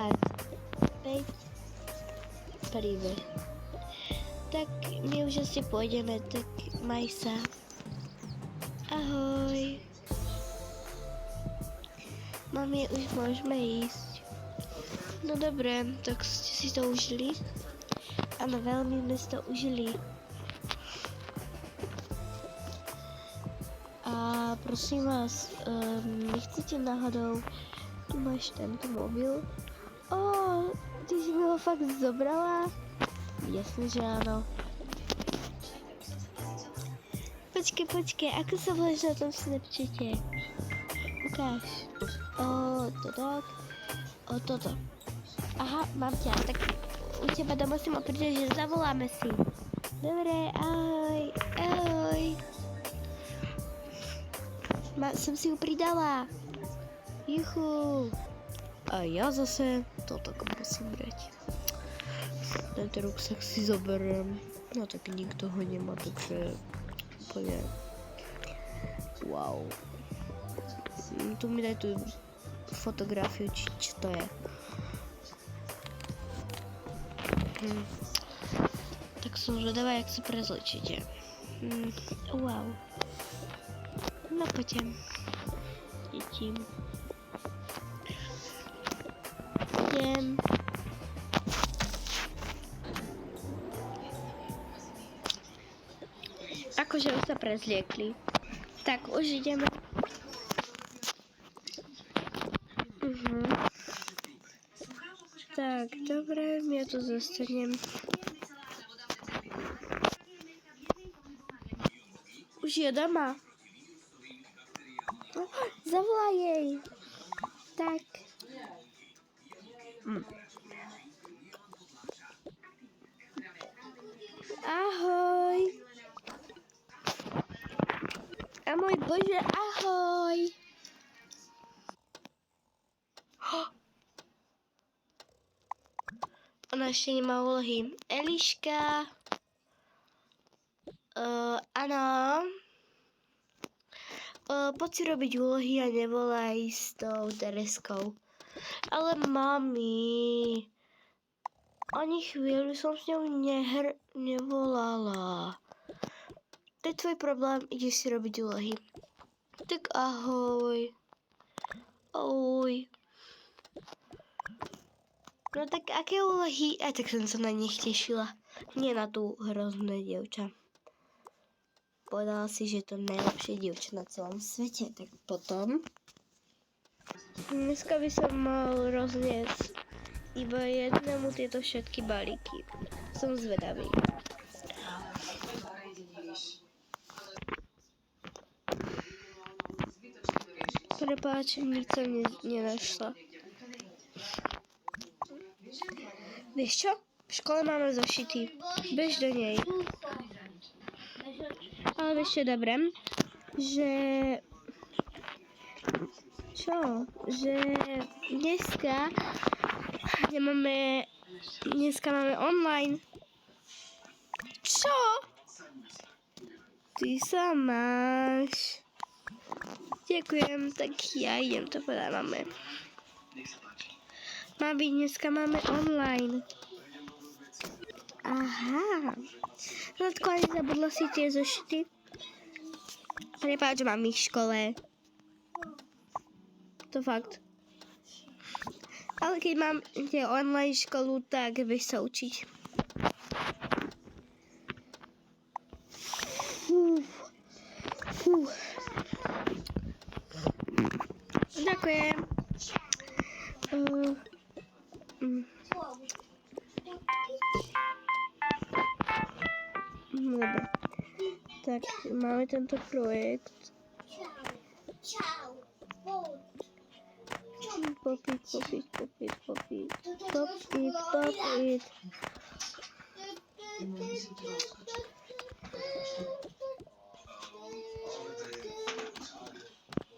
5 príbeh. Tak my už asi pôjdeme, tak maj sa. Ahoj. Mami, už môžeme ísť. No dobre, tak ste si to užili? Áno, veľmi sme si to užili. A prosím vás, nechcete náhodou, tu máš tento mobil? Ty si mi ho fakt zobrala? Jasne, že áno. Počkej, ako sa voláš na tom Snapchate? Ukáž. Toto. Aha, mám ťa, tak u teba doma si ma príde, že zavoláme si. Dobre, ahoj. Som si ju pridala. Juchu. A ja zase to tak musím brať. Tento ruksak si zoberiem. No tak nikto ho nemá, takže úplne wow. Tu mi daj tú fotografiu, čo to je. Tak som zvedavá, jak sa prezlečíte. Wow. No poďme. Idem. Akože už sa prezliekli. Tak, už ideme. Tak, dobre, ja tu zostanem. Už je doma. Zavolaj jej. Tak. Ahoj. A môj Bože, ahoj. Ona ešte nemá úlohy. Eliška. Áno. Poď si robiť úlohy a nevolaj s tou Tereskou. Ale mami, ani chvíľu som s ňou nevolala. To je tvoj problém, ideš si robiť úlohy. Tak ahoj. Ahoj. No tak aké úlohy? Tak som sa na nich tešila. Nie na tú hrozné dievča. Povedala si, že je to najlepšie dievča na celom svete. Tak potom... Dneska by som mal rozniesť iba jednému tieto všetky balíky. Som zvedavý. Prepáč, nič som nenašla. Vieš čo? V škole máme zošity. Bež do nej. Ale vieš čo, dobré? Že dneska máme online. Čo? Ty sa máš. Ďakujem, tak ja idem to povedať máme. Mami, dneska máme online. Aha. Zlatko, ani zabudla si tie zošity? Prepáč, mám ich v škole. To fakt. Ale keď mám tie online školu, tak vieš sa učiť. Ďakujem. Dobre. Tak, máme tento projekt. Popit.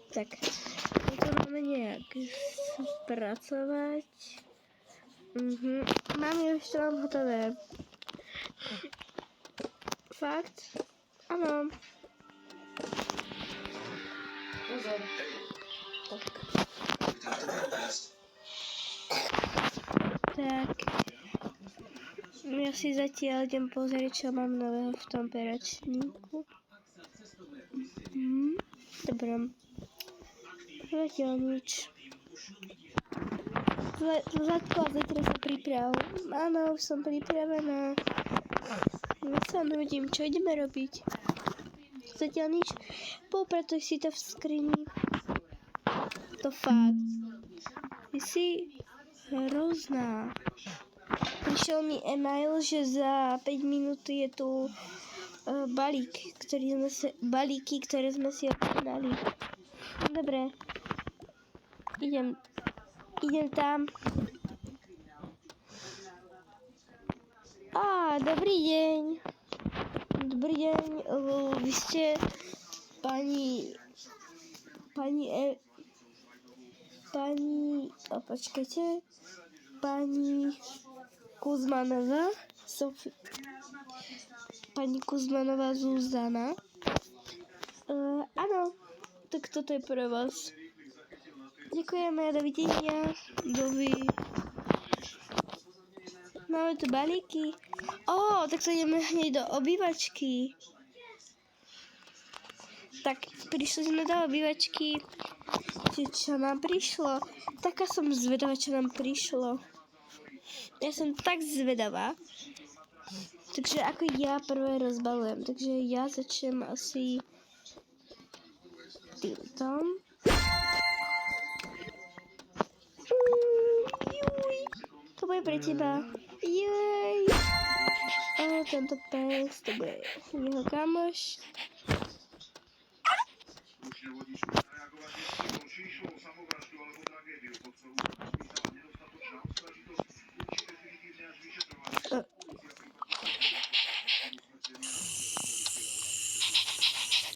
Tak, to máme nejak spracovať. Mám už to mám hotové. Fakt? Áno. Pozor. Tak. Tak. Ja si zatiaľ idem pozrieť, čo mám nového v tom peračníku. Dobre. Zatiaľ nič. Zlatko, a zajtra sa priprav. Áno, už som pripravená. Ja sa nudím, čo ideme robiť? Zatiaľ nič. Poupratuj si to v skrini. To fakt. Ty si hrozná. Prišiel mi e-mail, že za 5 minút je tu balíky, ktoré sme si objednali. Dobre. Idem tam. Dobrý deň. Dobrý deň. Vy ste počkajte. Pani Kuzmanová, pani Kuzmanová Zuzana. Áno, tak toto je pre vás. Ďakujeme, dovidenia. Máme tu balíky. Tak sa ideme hneď do obývačky. Tak, prišli sme do obývačky. Čo nám prišlo? Taká som zvedavá, čo nám prišlo. Ja som tak zvedavá. Takže ako ja prvé rozbalujem. Takže ja začnem asi týmto. To bude pre teba. Jej. Tento pes, to bude jeho kamoš.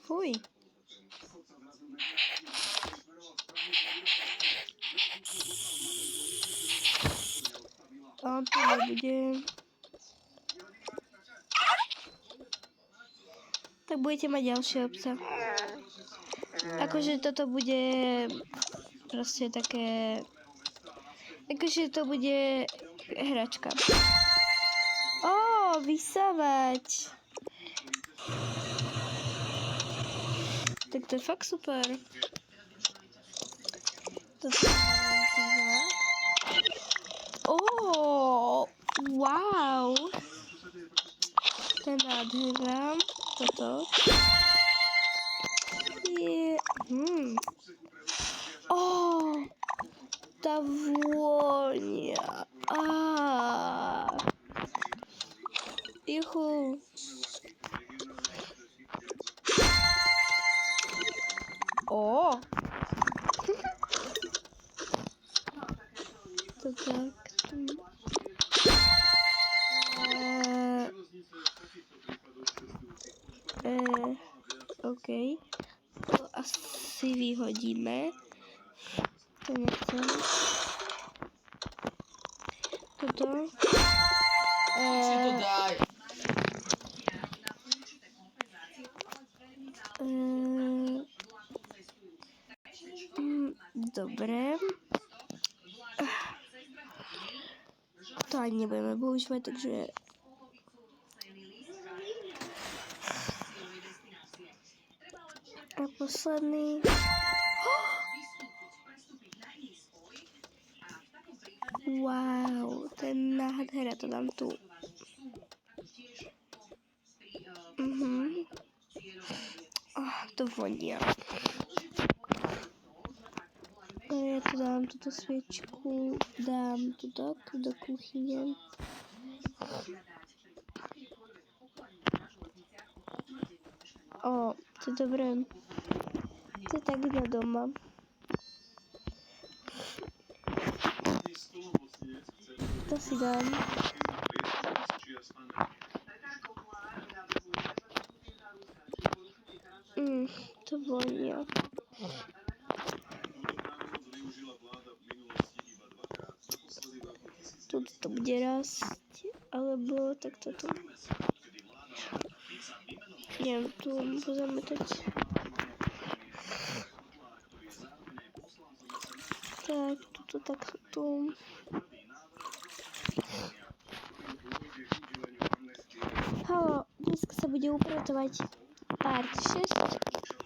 Fuj. To nebude. Tak budete mať ďalšieho psa. Akože toto bude proste také. Akože to bude hračka. Vysávať. Tak to je fakt super. Wow. To je nádhera. Toto. Tá vôňa. Juhu. To tak. OK. To asi vyhodíme. To nechcem. Toto. Dobre. To ani nebudeme používať, takže a posledný. Wow, to je nádhera, to dám tu. To vonia. Ja tu dám túto sviečku, dám tu do kuchyne. To je dobré. To je tak na doma. To si dám. To vonia. Tuto to bude rásť, alebo tak toto. Neviem, tu môžem zametať. Tak, tuto tak tu. dneska sa bude upratovať pár 6